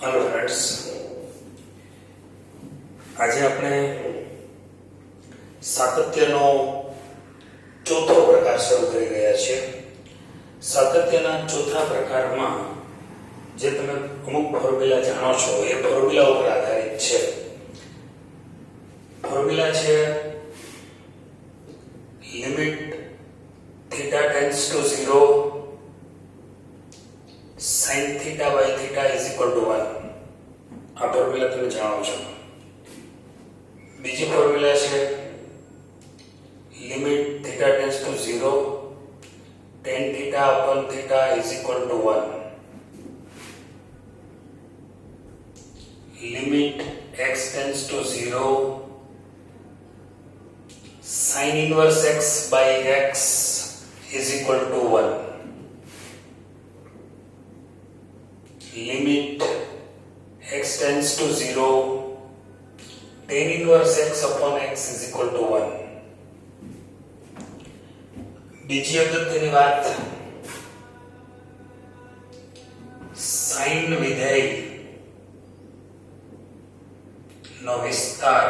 Hello friends, आज આપણે સાતત્યનો ચોથો પ્રકાર શરૂ કરી રહ્યા છીએ. સાતત્યના ચોથા પ્રકારમાં જે તમે અમુક ફોર્મ્યુલા જાણો છો એ ફોર્મ્યુલા ઉપર આધારિત છે. ફોર્મ્યુલા છે limit theta tends to 0 sin theta by theta is equal to 1. આ ફોર્મ્યુલા તમે જાણો છો. બીજી ફોર્મ્યુલા છે limit theta tends to 0 tan theta upon theta is equal to 1. Limit x tends to 0 sin inverse x by x is equal to 1. limit x tends to 0 tan inverse x upon x is equal to 1. બીજી અગત્યની વાત, sign વિધેય નો વિસ્તાર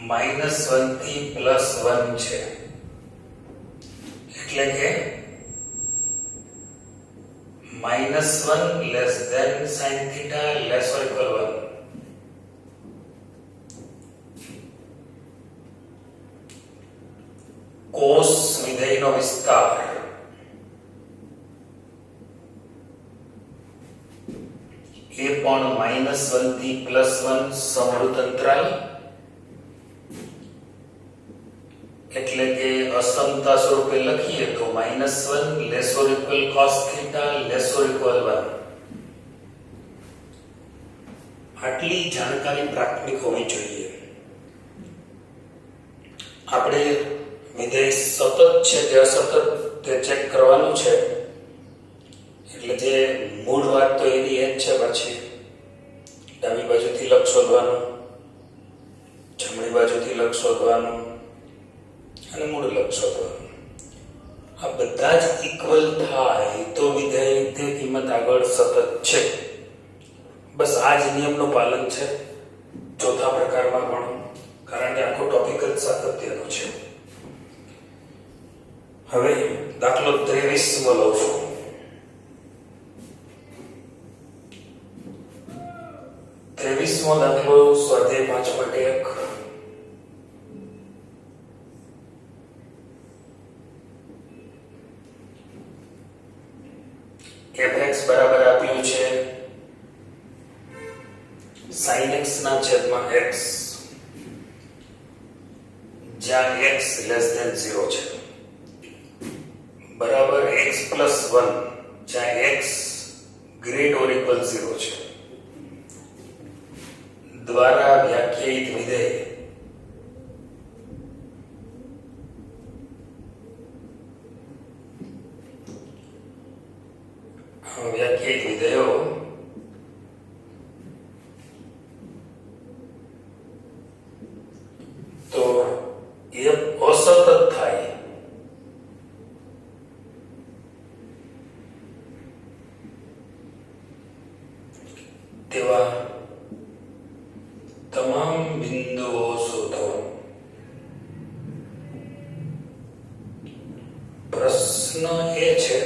-1 થી +1 છે. એટલે કે -1 less than sin theta less or equal 1. cos વિધેયનો વિસ્તાર એ પણ -1 થી +1 સમૃદ્ધ અંતરાલ, એટલે કે અસમતા સ્વરૂપે લખીએ તો -1 less or equal cos theta less or equal 1. આટલી જાણકારી પ્રાથમિક હોવી જોઈએ. આપણે વિધેય સતત છે કે અસતત તે ચેક કરવાનું છે. એટલે જે મૂળ વાત તો એની એ જ છે. પછી ડાબી બાજુથી લક્ષ શોધવાનું, જમણી બાજુથી લક્ષ શોધવાનું અને મૂળ લક્ષ શોધવાનું. આ બધા જ ઇક્વલ થાય તો વિધેય તે કિંમત આગળ સતત છે. બસ આ જ નિયમનું પાલન છે ચોથા પ્રકારમાં પણ, કારણ કે આખો ટોપિક જ સાતત્યનો છે. હવે દાખલો 23 લઉં છું. દાખલો સ્વાધ્યાય 5.1. fx બરાબર આપ્યું છે sin x ના છેદમાં x, જ્યાં x less than 0 છે, બરાબર x plus 1 જ્યાં x greater or equal 0 છે, દ્વારા વ્યાખ્યાયિત વિધેય વિધેયો તો એ અસતત થાય તેવા તમામ બિંદુઓ શોધો. પ્રશ્ન એ છે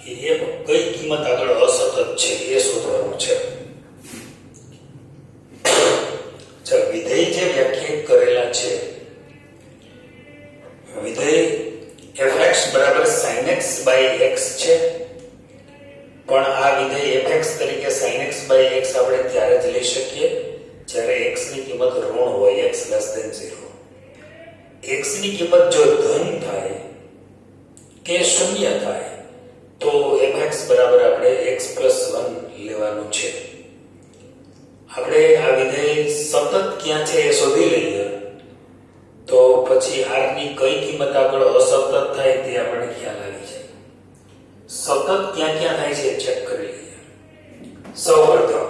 કે એ કઈ કિંમત આગળ અસતત છે એ શોધવાનું છે. ચાલો, વિધેય જે વ્યાખ્યાયિત કરેલા છે, વિધેય fx બરાબર sin x by x છે. પણ આ વિધેય fx તરીકે sin x by x આપણે ત્યારે જ લઈ શકીએ જ્યારે x ની કિંમત ઋણ હોય, x less than 0. x ની કિંમત જો ધન થાય કે શૂન્ય થાય તો fx બરાબર આપણે x plus 1 લેવાનું છે. આપણે આ વિધેય સતત ક્યાં છે એ શોધી લઈએ તો પછી r ની કઈ કિંમત આગળ અસતત થાય તે આપણને ખ્યાલ આવી જાય. સતત ક્યાં ક્યાં થાય છે ચેક કરી લઈએ. સૌપ્રથમ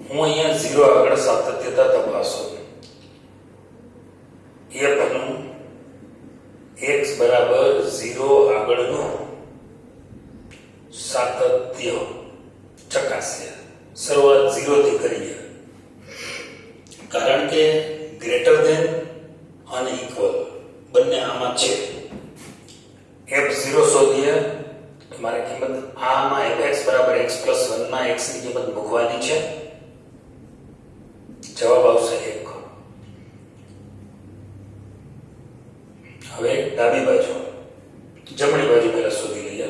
હું અહીંયા 0 આગળ સાતત્યતા તપાસું. f નું x બરાબર 0 આગળનું સાતત્ય ચકાસીએ. શરૂઆત 0 થી કરીએ, કારણ કે ગ્રેટર દેન અને ઇક્વલ બંને આમાં છે. f0 શોધીએ. તમારે કિંમત આમાં fx બરાબર x + 1 માં x ની કિંમત મૂકવાની છે. જવાબ આવશે 1. હવે ડાબી બાજુ, જમણી બાજુ પહેલા શોધી લઈએ.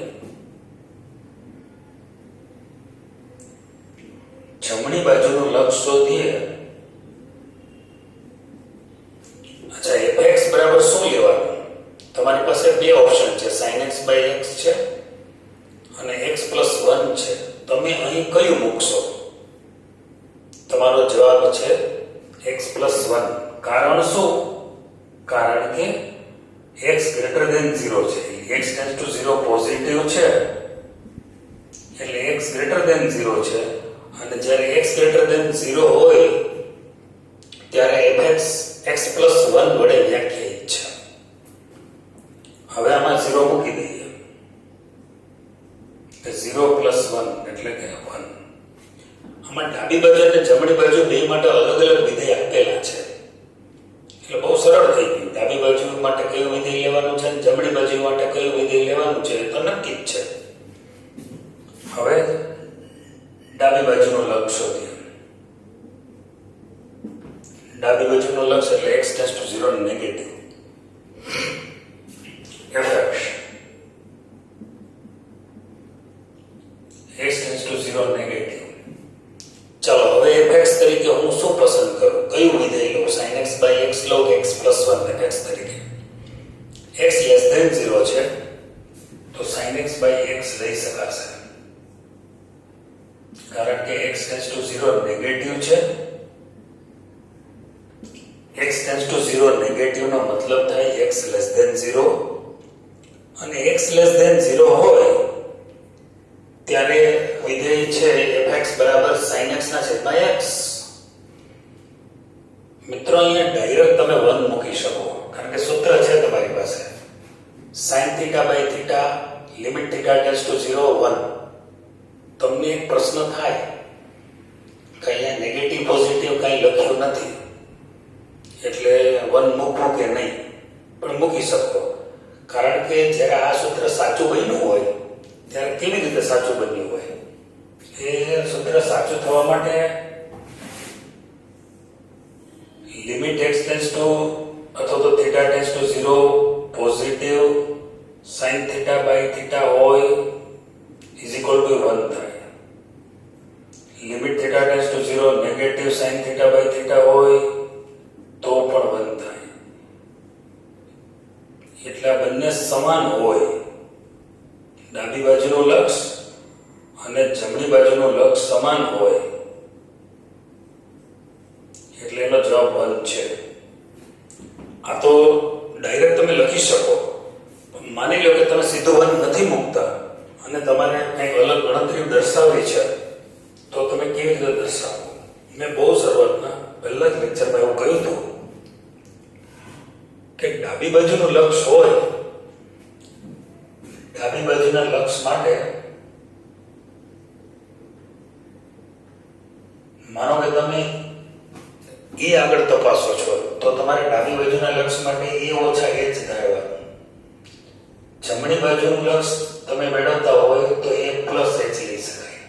જમણી બાજુનું લક્ષ શોધીએ. અચ્છા, fx બરાબર શું લેવાનું? તમારી પાસે બે ઓપ્શન છે, sin x / x છે અને x + 1 છે. તમે અહીં કયું મૂકશો? તમારો જવાબ છે x + 1. કારણ શું? કારણ કે x greater than 0 છે. x tends to 0 પોઝિટિવ છે, એટલે x greater than 0 છે. અને જ્યારે x greater than 0 હોય ત્યારે fx x + 1 વડે વ્યાખ્યાયિત છે. હવે આમાં 0 મૂકી દઈએ. 0 + 1 એટલે કે 1. આમાં ડાબી બાજુ અને જમણી બાજુ બે માટે અલગ અલગ વિધેય આપેલા છે, એટલે બહુ સરળ થઈ ગયું. ડાબી બાજુ માટે કયું વિધેય લેવાનું છે અને જમણી બાજુ માટે કયું વિધેય લેવાનું છે તો નક્કી જ છે. હવે ડાબી બાજુનો લક્ષ શોધીએ. ડાબી બાજુનો લક્ષ એટલે x → 0 negative fx. x → 0 negative. ચાલો હવે fx તરીકે હું શું પસંદ કરું? કયું વિધેય લઉં? sin x / x લઉં કે x + 1 fx તરીકે? x < 0 છે તો sin x / x લઈ શકાશે, કારણ કે x → 0 નેગેટિવ છે. x → 0 નેગેટિવ નો મતલબ થાય x < 0, અને x < 0 હોય ત્યારે વિધેય છે fx બરાબર sin x / x. મિત્રો અહીંયા ડાયરેક્ટ તમે 1 મૂકી શકો, કારણ કે સૂત્ર છે તમારી પાસે sin θ / θ લિમિટ θ → 0 1. તમને એક પ્રશ્ન થાય કે અહીંયા નેગેટિવ પોઝિટિવ કંઈ લખ્યું નથી, એટલે 1 મૂકવું કે નહીં? પણ મૂકી શકો, કારણ કે જ્યારે આ સૂત્ર સાચું બન્યું હોય ત્યારે કેવી રીતે સાચું બન્યું હોય? એ સૂત્ર સાચું થવા માટે લિમિટ x → અથવા તો θ → 0 પોઝિટિવ sin θ / θ હોય = 1 થાય. લિમિટ θ → 0 નેગેટિવ sin θ / θ હોય તો પણ 1 થાય. એટલે બંને સમાન હોય. ડાબી બાજુનું લક્ષ અને જમણી બાજુનું લક્ષ સમાન હોય એટલે એનો જવાબ 1 છે. આ તો ડાયરેક્ટ તમે લખી શકો. માની લો કે તમે સીધું 1 નથી મૂકતા અને તમારે કંઈક અલગ ગણતરી દર્શાવવી છે, તો તમે કેવી રીતે દર્શાવો? મેં બહુ શરૂઆતના પહેલા જ લેક્ચરમાં એવું કહ્યું હતું કે ડાબી બાજુનું લક્ષ હોય, ડાબી બાજુના લક્ષ માટે માનો કે તમે એ આગળ તપાસો છો તો તમારે ડાબી બાજુના લક્ષ માટે એ ઓછા h ધારવાનું. જમણી બાજુનું લક્ષ તમે મેળવતા હોય તો એ +h લઈ શકાય,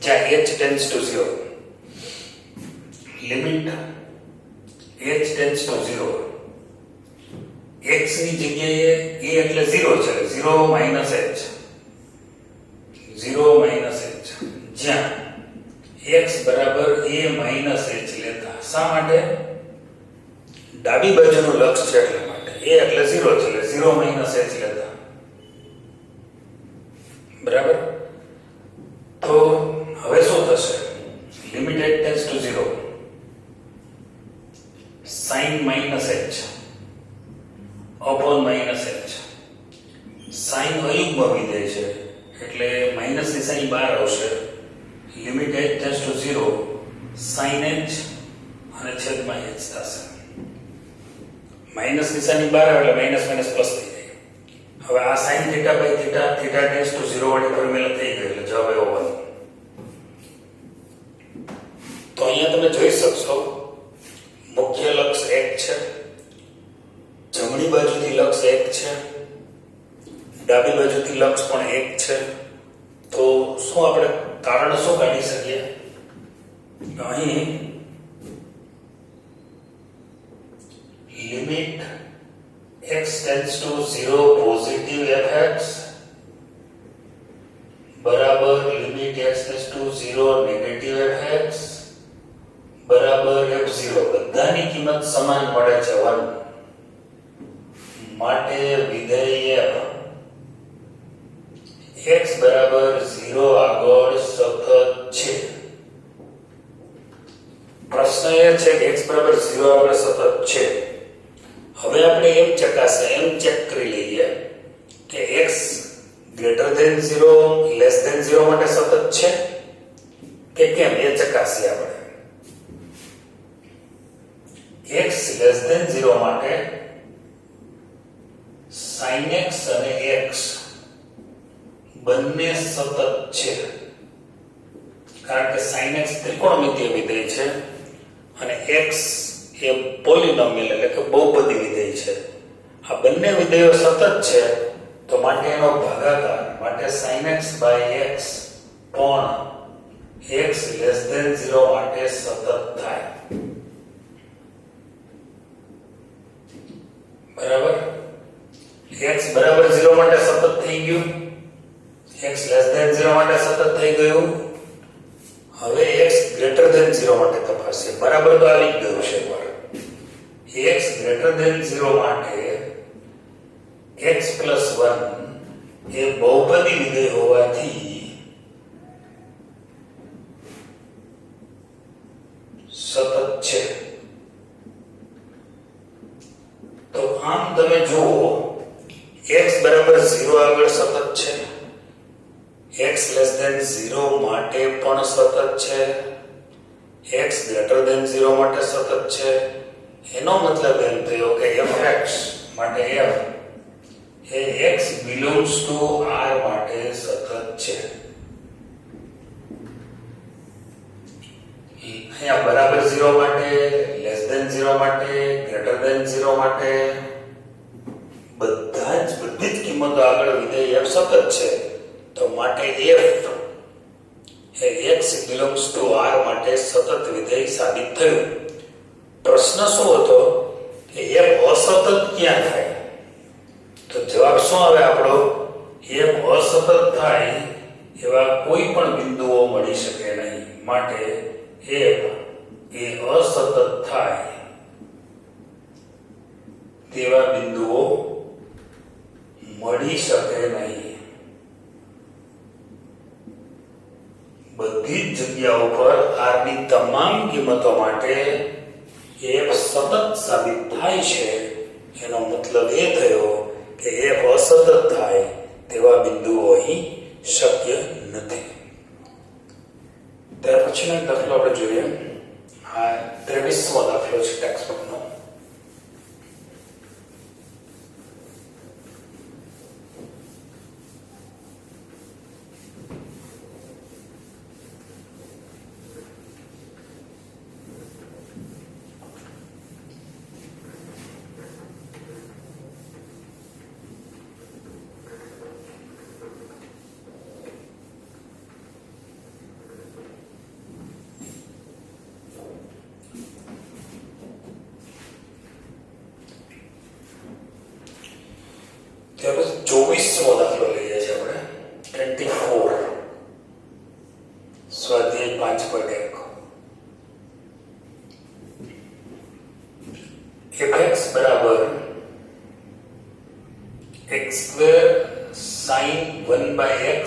જ્યાં h → 0. લિમિટ h → 0 x ની જગ્યાએ a એટલે 0 છે, 0 - h, 0 - h, જ્યાં x બરાબર a - h લેતા. શા માટે? ડાબી બાજુનું લક્ષ છે એટલા માટે. a એટલે 0 છે, એટલે 0 - h લેતા. બરાબર? તો હવે શું થશે? Limit h → 0 sin -h upon -h. sin અયુગ્મ વિધેય છે એટલે માઈનસ નિશાની બહાર આવશે. લિમિટ h → 0 sin h અને છેદમાં h થશે. માઈનસ નિશાની બહાર આવે એટલે માઈનસ માઈનસ પ્લસ થઈ જાય. 1 છે, ડાબી બાજુથી લક્ષ પણ 1 છે. તો શું આપણે કારણ શું કાઢી શકીએ? અહીં limit x tends to 0 positive fx બરાબર limit x tends to 0 negative fx બરાબર f0 બધાની કિંમત સમાન મળે છે 1 માટે વિધેય x બરાબર 0 આગળ સતત છે. પ્રશ્ન એ છે કે x બરાબર 0 આગળ સતત છે. હવે આપણે એમ ચેક કરી લઈએ કે x greater than 0 less than 0 માટે સતત છે કે કેમ એ ચકાસીએ આપણે. x લેસ ધેન 0 માટે sin x અને x બંને સતત છે, કારણ કે sin x ત્રિકોણમિતિય વિધેય છે અને x એ પોલિનોમિયલ એટલે કે બહુપદી વિધેય છે. આ બંને વિધેયો સતત છે તો માટે એનો ભાગાકાર માટે sin x x પણ x લેસ ધેન 0 માટે સતત થાય. બરાબર, x બરાબર 0 માટે સતત થઈ ગયું, x લેસ ધેન 0 માટે સતત થઈ ગયું. હવે x ગ્રેટર ધેન 0 માટે તપાસીએ. બરાબર તો આવી ગયું છે પર x ગ્રેટર ધેન 0 માટે x + 1 એ બહુપદી વિધેય હોવાથી સતત છે. તો આમ તમે જુઓ x બરાબર 0 આગળ સતત છે, x લેસ ધેન 0 માટે પણ સતત છે, x ગ્રેટર ધેન 0 માટે સતત છે. એનો મતલબ એમ થયો કે fx માટે f A x belongs to r માટે સતત છે. અહીંયા બરાબર 0 માટે, લેસ ધેન 0 માટે, ગ્રેટર ધેન 0 માટે બધી જ કિંમતો આગળ વિધેય f સતત છે. તો માટે f A x belongs to r માટે સતત વિધેય સાબિત થયું. પ્રશ્ન શું હતો કે f અસતત ક્યાં થાય? તો જવાબ શું આવે આપણો? f અસતત થાય એવા કોઈ પણ બિંદુઓ મળી શકે નહીં, માટે f એ અસતત થાય તેવા બિંદુઓ મળી શકે નહીં. બધી જ જગ્યાઓ પર r ની તમામ કિંમતો માટે f સતત સાબિત થાય છે. એનો મતલબ એ થયો કે f અસતત થાય તેવા બિંદુઓ અહીં શક્ય નથી. ત્યાર પછીનો એક દાખલો આપણે જોઈએ. આ 23મો દાખલો છે ટેક્સ્ટ બુકનો. ત્યાર પછી 24મો દાખલો લઈએ છીએ આપણે 24 સ્વાધ્યાય 5.1 fx બરાબર x² sin 1/x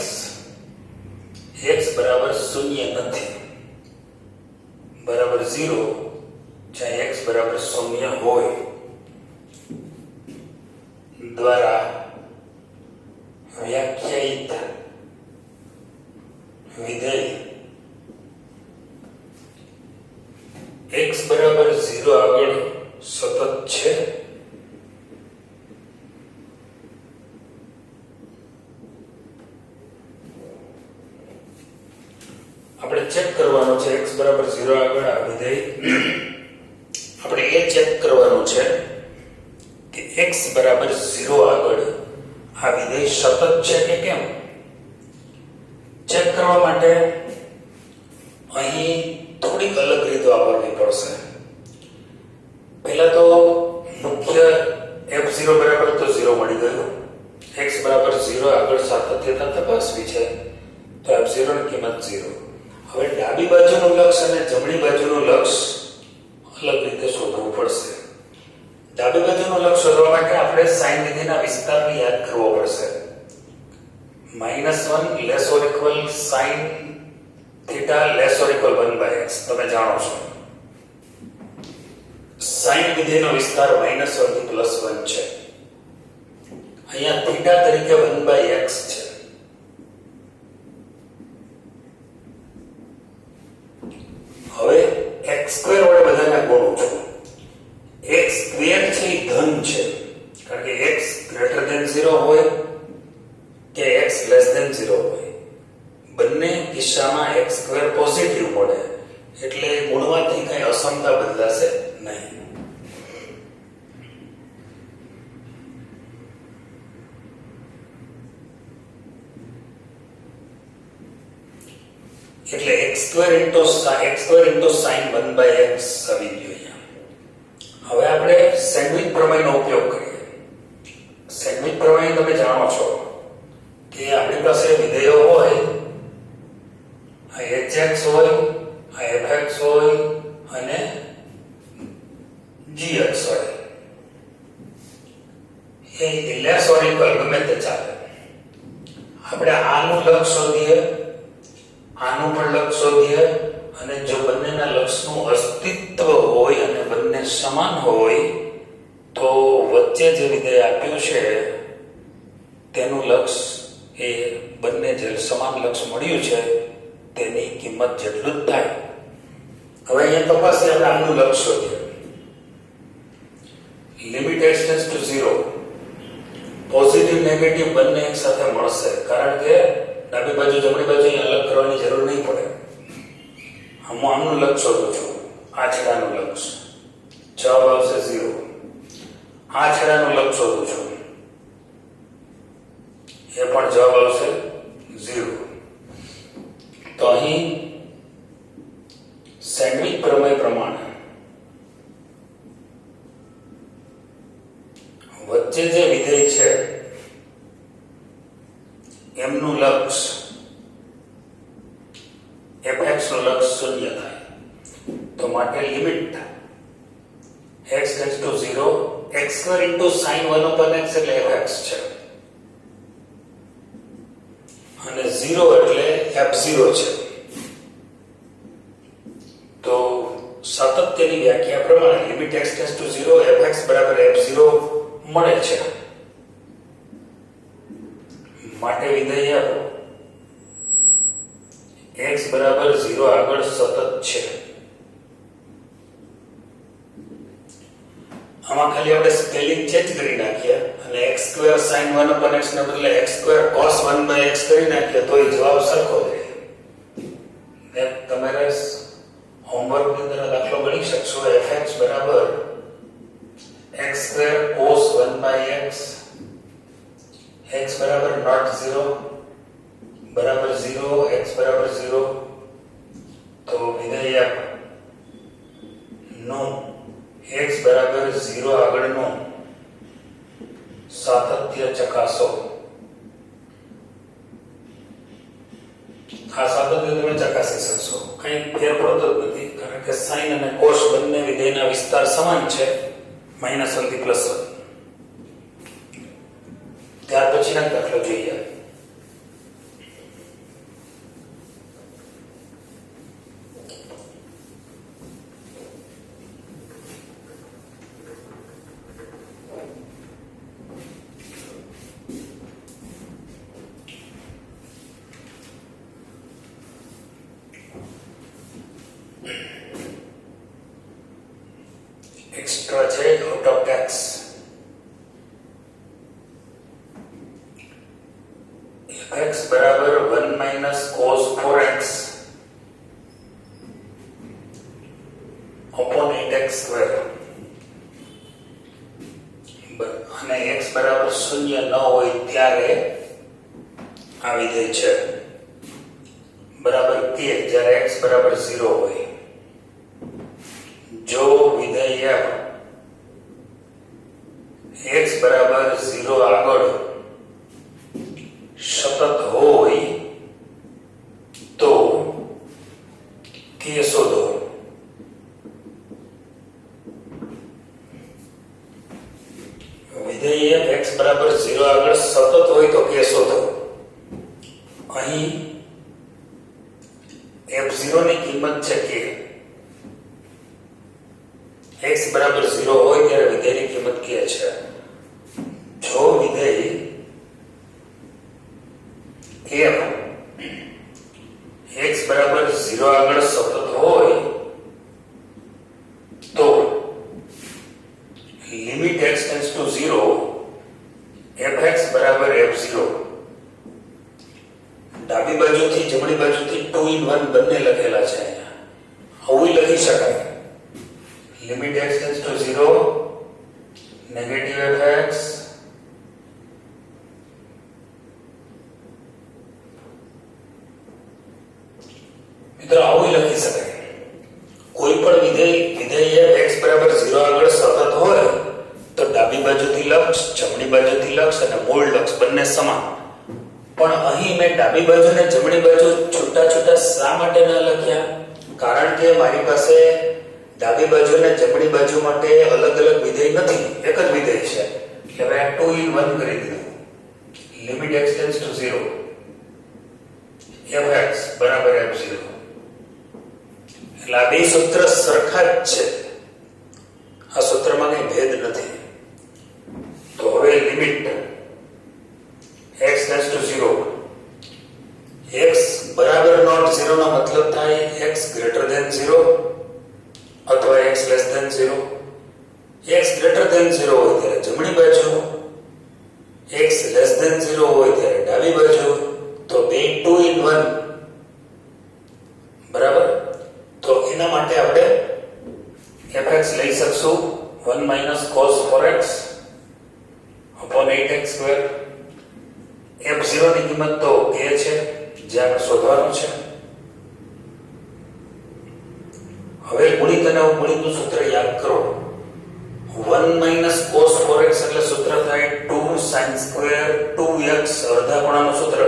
x બરાબર 0 નથી બરાબર 0 જ્યાં x બરાબર 0 હોય દ્વારા વ્યાખ્યાયિત વિધેય x બરાબર 0 આગળ સતત છે. આપણે ચેક કરવાનું છે x બરાબર 0 આગળ આ વિધેય આપણે એ ચેક કરવાનું છે કે x બરાબર 0 આગળ આ વિધેય સતત છે કે કેમ ચેક કરવા માટે અહીં થોડીક અલગ રીતો વાપરવી પડશે. પહેલા તો મુખ્ય f0 બરાબર તો 0 મળી ગયું. x બરાબર 0 આગળ સાતત્યતા તપાસવી છે તો f0 ની કિંમત 0. હવે ડાબી બાજુનું લક્ષ અને જમણી બાજુનું લક્ષ અલગ રીતે શોધવું પડશે. ડાબી બાજુનું લક્ષ શોધવા માટે આપણે સાઇન વિધિના વિસ્તારને યાદ કરવો પડશે. -1 less or equal sin theta less or equal 1/x તમે જાણો છો. સાઇન વિધિનો વિસ્તાર -1 થી +1 છે. અહીંયા થીટા તરીકે 1/x છે. હવે x² વડે બધાને ગુણું છું. x² છે એ ધન છે કારણ કે x > 0 હોય કે x < 0 હોય બંને કિસ્સામાં x² પોઝિટિવ મળે એટલે ગુણવાથી કઈ અસમતા બદલાશે નહીં. એટલે x² sin 1/x આવી ગયો. હવે આપણે સેન્ડવિચ પ્રમેયનો ઉપયોગ કરીએ. સેન્ડવિચ પ્રમેય તમે જાણો છો કે આપણી પાસે વિધેયો હોય, આ hx હોય, આ fx હોય અને gx હોય. એ લેસ ઓર ઇક્વલ ગમે તે ચાલે. આપણે આનું લક્ષ શોધીએ, આનું પણ લક્ષ શોધીએ અને જો બંનેના લક્ષનું અસ્તિત્વ હોય અને બંને સમાન હોય તો વચ્ચે જે વિધેય આપ્યું છે તેનું લક્ષ એ બંને જે સમાન લક્ષ મળ્યું છે તેની કિંમત જેટલું જ થાય. હવે અહીંયા તપાસીએ આપણે આનું લક્ષ શોધીએ. લિમિટ x → 0 પોઝિટિવ નેગેટિવ બંને એક સાથે મળશે કારણ કે ડાબી બાજુ જમણી બાજુ અહીં અલગ કરવાની જરૂર નહીં પડે. હું આમનું લક્ષ શોધું છું, આ છેડાનું લક્ષ, જવાબ આવશે 0. આ છેડાનું લક્ષ શોધું છું, એ પણ જવાબ આવશે 0. તો અહીં સેન્ડવિચ પ્રમેય પ્રમાણે વચ્ચે જે વિધેય છે એમનું લક્ષ fx નું લક્ષ શૂન્ય થાય. તો માટે limit x → 0 x² sin 1/x એટલે fx છે અને 0 એટલે f0 છે. તો સાતત્યની વ્યાખ્યા પ્રમાણે લિમિટ x → 0 fx બરાબર f0 મળે છે. માટે વિધેય x બરાબર 0 આગળ સતત છે. આમાં ખાલી આપણે સ્પેલિંગ ચેન્જ કરી નાખીએ અને x² sin 1/x ને બદલે x² cos 1/x કરી નાખીએ તો એ જવાબ સરખો રહે. તમારે હોમવર્ક ની અંદર દાખલો ગણી શકશો. fx બરાબર x² cos 1/x x બરાબર not 0 બરાબર 0 x બરાબર 0 તો વિધેય નો x બરાબર 0 આગળનો સાતત્ય ચકાસો. આ સાતત્ય તમે ચકાસી શકશો, કઈ ફેર પડતો જ નથી કારણ કે sin અને cos બંને વિધેયના વિસ્તાર સમાન છે -1 થી +1. ત્યાર પછીના દાખલો જોઈએ. એક્સ્ટ્રા છે આઉટ ઓફ ટેક્સ. x બરાબર 1 - cos 4x upon 8x² શૂન્ય ન હોય ત્યારે આ વિધેય છે બરાબર કે જ્યારે x બરાબર 0 હોય જો વિધેય x બરાબર 0 આગળ સતત હોય તો કે શોધો વિધેય x બરાબર 0 આગળ સતત હોય તો કે શોધો અહીં f0 ની કિંમત છે કે x બરાબર 0 હોય ત્યારે વિધેયની કિંમત કે છે જો વિધેય f x બરાબર 0 આગળ સતત હોય તો limit x tends to 0 fx બરાબર f0 ડાબી બાજુથી જમણી બાજુથી 2 in 1 બંને લખેલા છે આવું લખી શકાય limit x tends to 0 negative fx મિત્રો આવું લખી શકાય કોઈ પણ વિધેય x બરાબર 0 આગળ સતત હોય તો ડાબી બાજુથી લક્ષ જમણી બાજુથી લક્ષ અને મૂળ લક્ષ બંને સમાન પણ અહીં મેં ડાબી બાજુ અને જમણી બાજુ છૂટા છૂટા શા માટે ન લખ્યા કારણ કે મારી પાસે ડાબી બાજુ અને જમણી બાજુ માટે અલગ અલગ વિધેય નથી એક જ વિધેય છે એટલે મેં 2 in 1 કરી દીધું limit x tends to 0 fx બરાબર f0 એટલે આ બે સૂત્ર સરખા જ છે આ સૂત્રમાં કઈ ભેદ નથી તો હવે limit x tends to 0 x બરાબર નોટ 0 નો મતલબ થાય x ગ્રેટર ધેન 0 અથવા x less than 0 x greater than 0 હોય ત્યારે જમણી બાજુ x લેસ ધેન 0 હોય ત્યારે ડાબી બાજુ તો બે 2 in 1 બરાબર તો એના માટે આપણે fx લઈ શકશું 1 cos 4x upon 8x² f0 ની કિંમત તો k છે જે આપણે શોધવાનું છે હવે ગુણિત અને અવગુણિતનું સૂત્ર યાદ કરો 1 cos 4x એટલે સૂત્ર થાય 2 sin square 2x અડધા ખૂણાનું સૂત્ર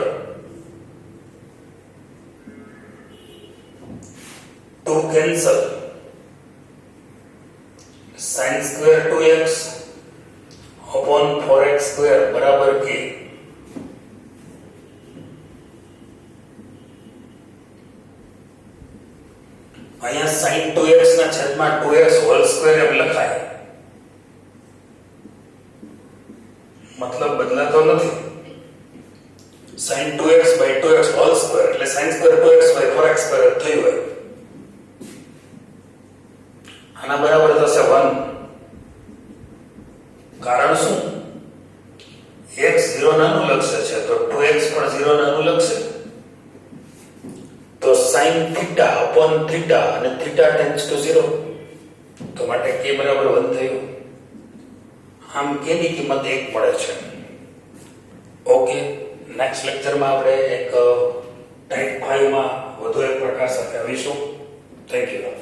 2 cancel sin square 2x upon 4x² બરાબર k અહીંયા sin 2x ના છેદમાં 2x હોલ સ્ક્વેર એમ લખાય મતલબ બદલાતો નથી sin 2x by 2x whole square એટલે sin square 2x by 4x² થયું હોય આના બરાબર થશે 1 કારણ શું x 0 નાનું લક્ષ છે તો 2x પણ 0 નાનું લક્ષ તો sin θ upon θ અને θ ટેન્ડ્સ ટુ 0 તો માટે k બરાબર 1 થયું આમ k ની કિંમત 1 મળે છે ઓકે નેક્સ્ટ લેક્ચરમાં આપણે એક ટાઈપ 5 માં વધુ એક પ્રકાર સાથે આવીશું થેન્ક યુ